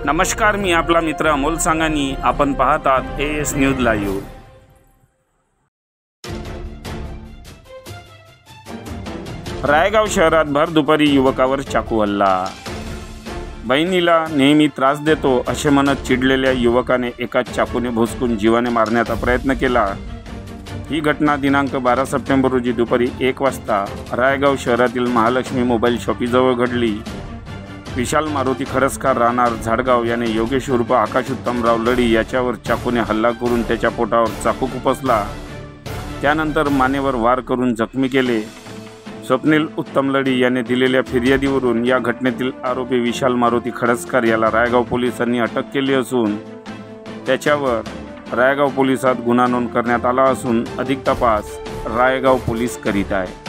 नमस्कार, मी आपला मित्र अमोल सांगानी. आपण पाहतात AS न्यूज लाईव्ह. रायगाव शहरात भर दुपारी युवकावर चाकू हल्ला. बहिणीला नेहमी त्रास देतो असे म्हणत चिडलेल्या युवकाने एका चाकूने भोसकून जीवाने मारण्याचा प्रयत्न केला. ही घटना दिनांक 12 सप्टेंबर रोजी दुपारी 1 वाजता रायगाव शहरातील महालक्ष्मी मोबाईल शॉपीजवळ घडली. विशाल मारुती खरसकार राहणार झाडगाव याने योगेश उर्फ आकाश उत्तमराव लढी याच्यावर चाकूने हल्ला करून त्याच्या पोटावर चाकू खुपसला. त्यानंतर मानेवर वार करून जखमी केले. स्वप्नील उत्तम लढी याने दिलेल्या फिर्यादीवरून या घटनेतील आरोपी विशाल मारुती खडसकार याला रायगाव पोलिसांनी अटक केली असून त्याच्यावर रायगाव पोलिसात गुन्हा नोंद करण्यात आला असून अधिक तपास रायगाव पोलीस करीत आहे.